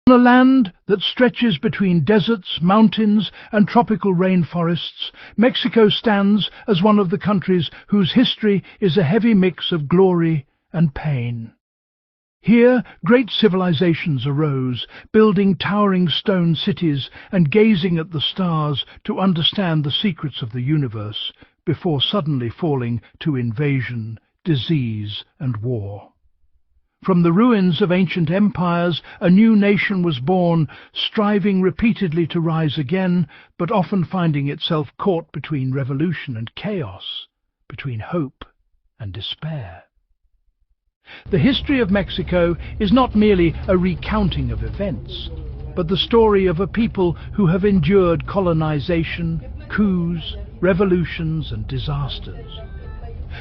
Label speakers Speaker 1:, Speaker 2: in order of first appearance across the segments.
Speaker 1: On a land that stretches between deserts, mountains, and tropical rainforests, Mexico stands as one of the countries whose history is a heavy mix of glory and pain. Here, great civilizations arose, building towering stone cities and gazing at the stars to understand the secrets of the universe, before suddenly falling to invasion, disease, and war. From the ruins of ancient empires, a new nation was born, striving repeatedly to rise again, but often finding itself caught between revolution and chaos, between hope and despair. The history of Mexico is not merely a recounting of events, but the story of a people who have endured colonization, coups, revolutions, and disasters.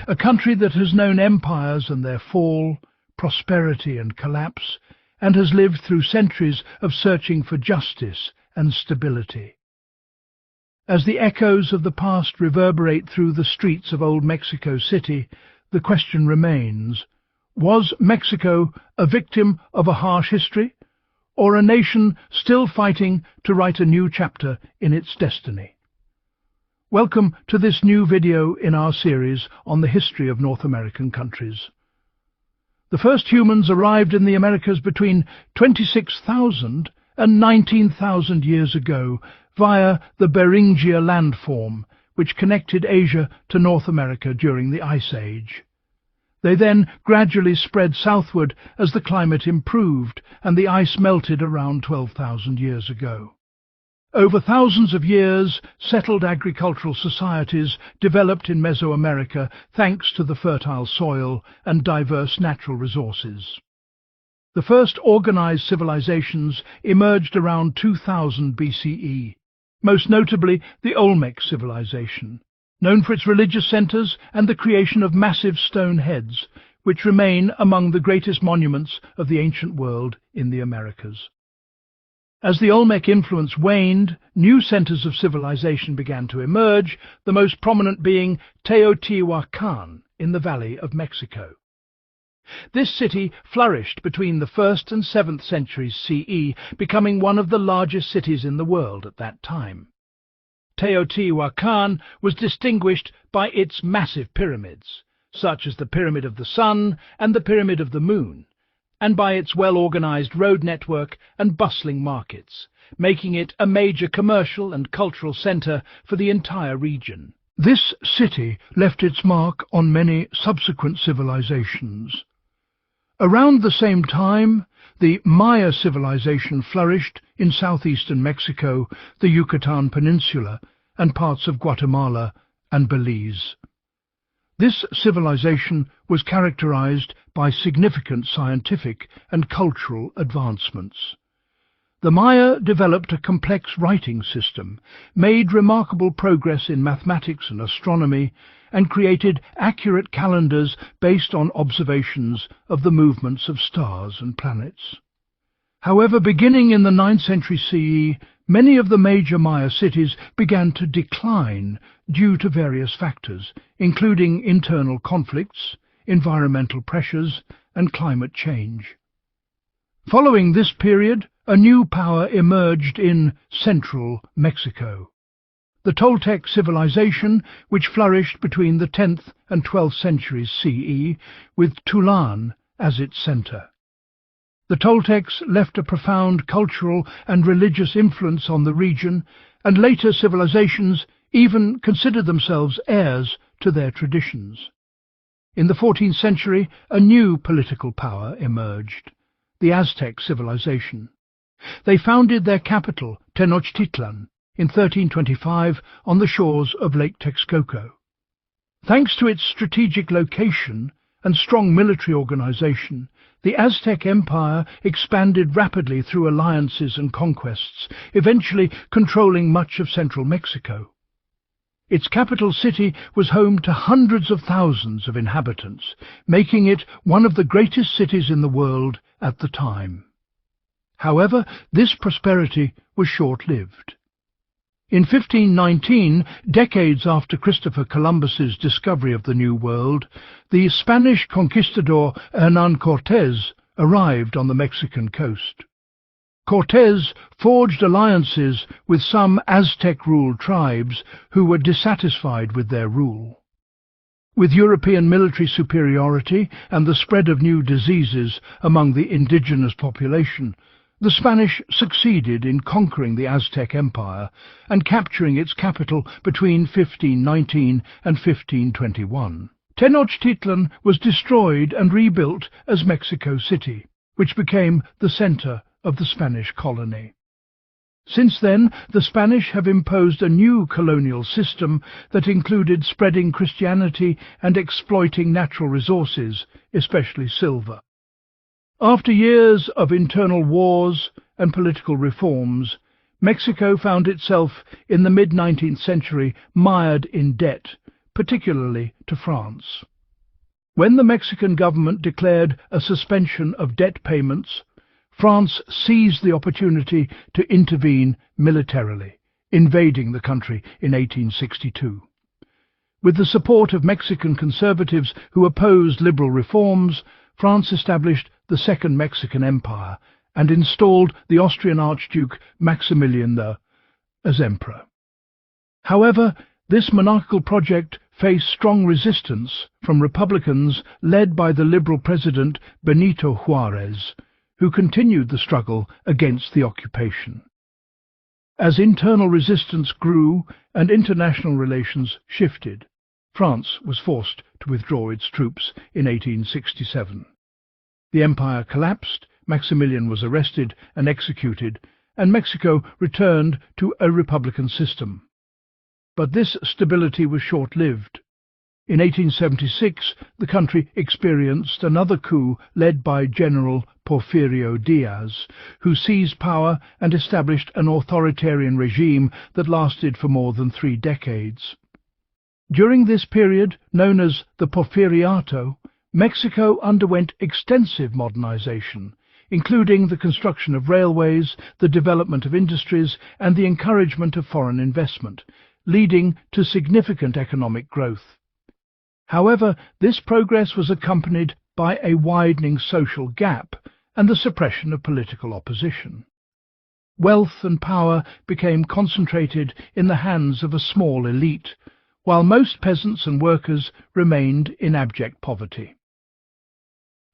Speaker 1: A country that has known empires and their fall, prosperity and collapse, and has lived through centuries of searching for justice and stability. As the echoes of the past reverberate through the streets of old Mexico City, the question remains: was Mexico a victim of a harsh history, or a nation still fighting to write a new chapter in its destiny? Welcome to this new video in our series on the history of North American countries. The first humans arrived in the Americas between 26,000 and 19,000 years ago via the Beringia landform, which connected Asia to North America during the Ice Age. They then gradually spread southward as the climate improved and the ice melted around 12,000 years ago. Over thousands of years, settled agricultural societies developed in Mesoamerica thanks to the fertile soil and diverse natural resources. The first organized civilizations emerged around 2000 BCE, most notably the Olmec civilization, known for its religious centers and the creation of massive stone heads, which remain among the greatest monuments of the ancient world in the Americas. As the Olmec influence waned, new centers of civilization began to emerge, the most prominent being Teotihuacan in the Valley of Mexico. This city flourished between the 1st and 7th centuries CE, becoming one of the largest cities in the world at that time. Teotihuacan was distinguished by its massive pyramids, such as the Pyramid of the Sun and the Pyramid of the Moon, and by its well-organized road network and bustling markets, making it a major commercial and cultural center for the entire region. This city left its mark on many subsequent civilizations. Around the same time, the Maya civilization flourished in southeastern Mexico, the Yucatan Peninsula, and parts of Guatemala and Belize. This civilization was characterized by significant scientific and cultural advancements. The Maya developed a complex writing system, made remarkable progress in mathematics and astronomy, and created accurate calendars based on observations of the movements of stars and planets. However, beginning in the 9th century CE, many of the major Maya cities began to decline due to various factors, including internal conflicts, environmental pressures, and climate change. Following this period, a new power emerged in central Mexico. The Toltec civilization, which flourished between the 10th and 12th centuries CE, with Tulan as its center. The Toltecs left a profound cultural and religious influence on the region, and later civilizations even considered themselves heirs to their traditions. In the 14th century, a new political power emerged, the Aztec civilization. They founded their capital, Tenochtitlan, in 1325 on the shores of Lake Texcoco. Thanks to its strategic location and strong military organization, the Aztec Empire expanded rapidly through alliances and conquests, eventually controlling much of central Mexico. Its capital city was home to hundreds of thousands of inhabitants, making it one of the greatest cities in the world at the time. However, this prosperity was short-lived. In 1519, decades after Christopher Columbus's discovery of the New World, the Spanish conquistador Hernán Cortés arrived on the Mexican coast. Cortés forged alliances with some Aztec-ruled tribes who were dissatisfied with their rule. With European military superiority and the spread of new diseases among the indigenous population, the Spanish succeeded in conquering the Aztec Empire and capturing its capital between 1519 and 1521. Tenochtitlan was destroyed and rebuilt as Mexico City, which became the center of the Spanish colony. Since then, the Spanish have imposed a new colonial system that included spreading Christianity and exploiting natural resources, especially silver. After years of internal wars and political reforms, Mexico found itself in the mid-19th century mired in debt, particularly to France. When the Mexican government declared a suspension of debt payments, France seized the opportunity to intervene militarily, invading the country in 1862. With the support of Mexican conservatives who opposed liberal reforms, France established the Second Mexican Empire and installed the Austrian Archduke Maximilian I as emperor. However, this monarchical project faced strong resistance from Republicans led by the liberal president Benito Juárez, who continued the struggle against the occupation. As internal resistance grew and international relations shifted, France was forced to withdraw its troops in 1867. The empire collapsed, Maximilian was arrested and executed, and Mexico returned to a republican system. But this stability was short-lived. In 1876, the country experienced another coup led by General Porfirio Diaz, who seized power and established an authoritarian regime that lasted for more than 3 decades. During this period, known as the Porfiriato, Mexico underwent extensive modernization, including the construction of railways, the development of industries, and the encouragement of foreign investment, leading to significant economic growth. However, this progress was accompanied by a widening social gap and the suppression of political opposition. Wealth and power became concentrated in the hands of a small elite, while most peasants and workers remained in abject poverty.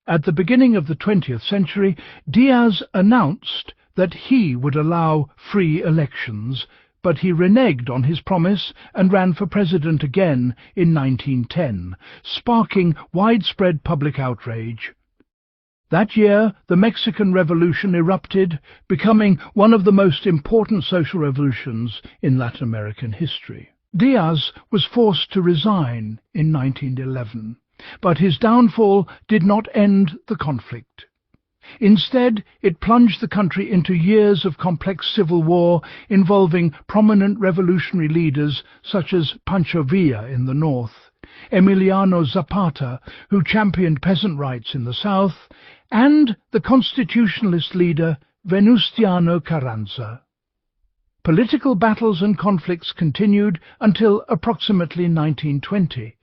Speaker 1: At the beginning of the 20th century, Diaz announced that he would allow free elections, but he reneged on his promise and ran for president again in 1910, sparking widespread public outrage. That year, the Mexican Revolution erupted, becoming one of the most important social revolutions in Latin American history. Diaz was forced to resign in 1911, but his downfall did not end the conflict. Instead, it plunged the country into years of complex civil war involving prominent revolutionary leaders such as Pancho Villa in the north, Emiliano Zapata, who championed peasant rights in the south, and the constitutionalist leader Venustiano Carranza. Political battles and conflicts continued until approximately 1920,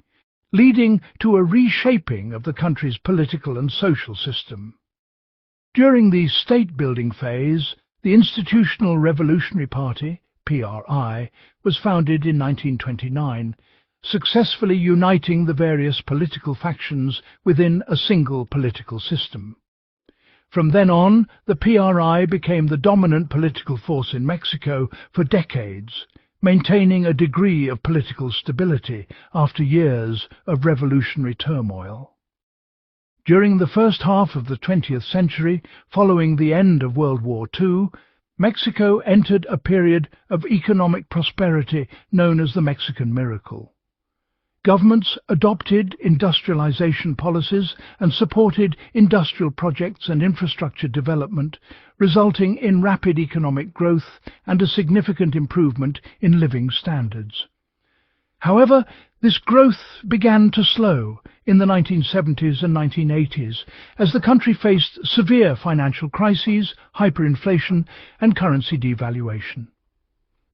Speaker 1: leading to a reshaping of the country's political and social system. During the state-building phase, the Institutional Revolutionary Party, PRI, was founded in 1929, successfully uniting the various political factions within a single political system. From then on, the PRI became the dominant political force in Mexico for decades, maintaining a degree of political stability after years of revolutionary turmoil. During the first half of the 20th century, following the end of World War II, Mexico entered a period of economic prosperity known as the Mexican Miracle. Governments adopted industrialization policies and supported industrial projects and infrastructure development, resulting in rapid economic growth and a significant improvement in living standards. However, this growth began to slow in the 1970s and 1980s as the country faced severe financial crises, hyperinflation, and currency devaluation.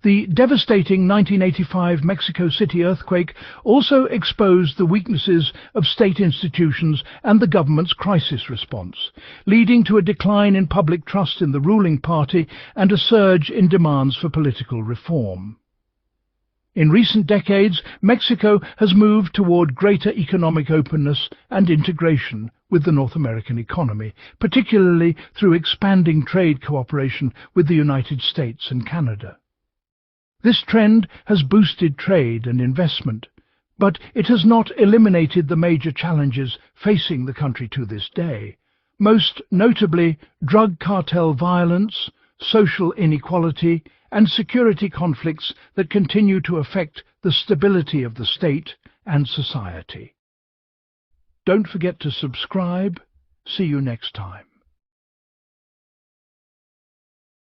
Speaker 1: The devastating 1985 Mexico City earthquake also exposed the weaknesses of state institutions and the government's crisis response, leading to a decline in public trust in the ruling party and a surge in demands for political reform. In recent decades, Mexico has moved toward greater economic openness and integration with the North American economy, particularly through expanding trade cooperation with the United States and Canada. This trend has boosted trade and investment, but it has not eliminated the major challenges facing the country to this day, most notably drug cartel violence, social inequality, and security conflicts that continue to affect the stability of the state and society. Don't forget to subscribe. See you next time.